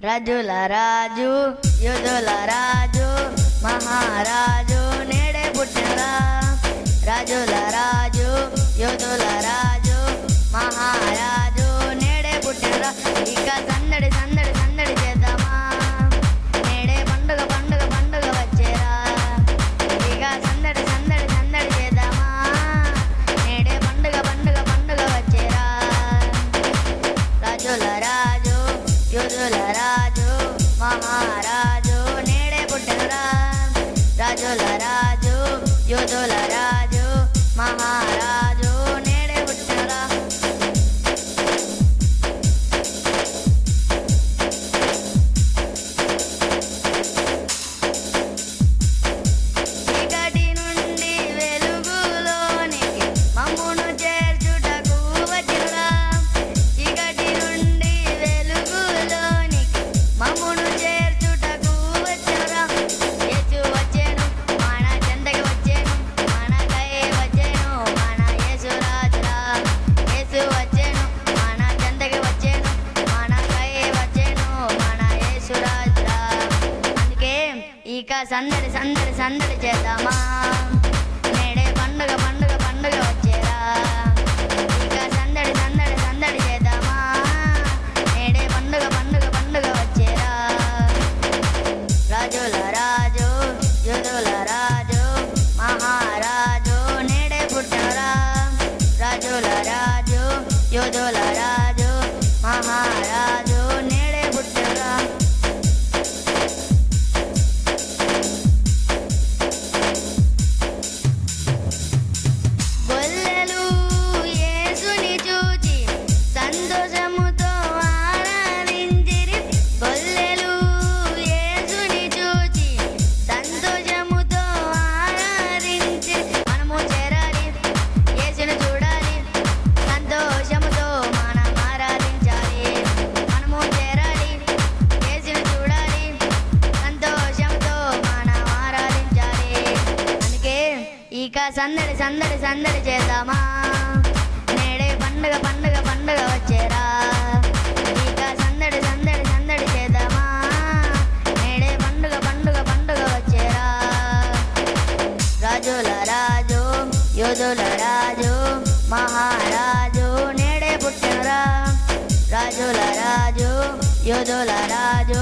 రాజుల రాజు యోధుల రాజు మహారాజు నేడే పుట్టినరా. రాజుల రాజు యోధుల రాజు మహారాజు నేడే పుట్టినరా. ఇక సందడి సందడి సందడి చేద్దామా, నేడే పండుగ పండుగ పండుగ వచ్చేరా. ఇక సందడి సందడి సందడి చేద్దామా, నేడే పండుగ పండుగ పండుగ వచ్చేరా. రాజుల రాజు యోధుల రాజు మహారాజు నేడే పుట్టినరా. రాజుల రాజు యోధుల రాజు మహారాజు నేడే పుట్టినరా. చీకటి నుండి వెలుగులోనికి మమ్మును చేర్చుటకు వచ్చినరా. చీకటి నుండి వెలుగులోనికి మమ్మును చేర్చుటకు వచ్చినరా. యేసు వచ్చెను మన చెంతకి వచ్చెను, మనకై వచ్చెను మన యేసు రాజురా. యేసు వచ్చెను మన చెంతకి వచ్చెను, మనకై వచ్చెను మన యేసు రాజురా. అందుకే ఇక సందడి సందడి సందడి చేద్దామా, నేడే పండుగ పండుగ పండుగ వచ్చేరా. ఇక సందడి సందడి సందడి చేద్దామా, నేడే పండుగ పండుగ పండుగ వచ్చేరా. రాజుల రాజు యోధుల రాజు మహారాజు నేడే పుట్టినరా. రాజుల రాజు యోధుల రాజు మహారాజు నేడే పుట్టినరా. గొల్లలు యేసుని చూచి సంతోషముతో ఆరాధించిరి. గొల్లలు యేసుని చూచి సంతోషముతో ఆరాధించిరి. మనము చేరాలి, యేసుని చూడాలి, సంతోషముతో మనం ఆరాధించాలి. మనము చేరాలి, యేసుని చూడాలి, సంతోషంతో మనం ఆరాధించాలి. అందుకే ఇక సందడి సందడి సందడి చేద్దామా, నేడే పండుగ పండుగ పండుగ వచ్చేరా. ఇక సందడి సందడి సందడి చేద్దామా, నేడే పండుగ పండుగ పండుగ వచ్చేరా. రాజుల రాజు యోధుల రాజు మహారాజు నేడే పుట్టినరా. రాజుల రాజు యోధుల రాజు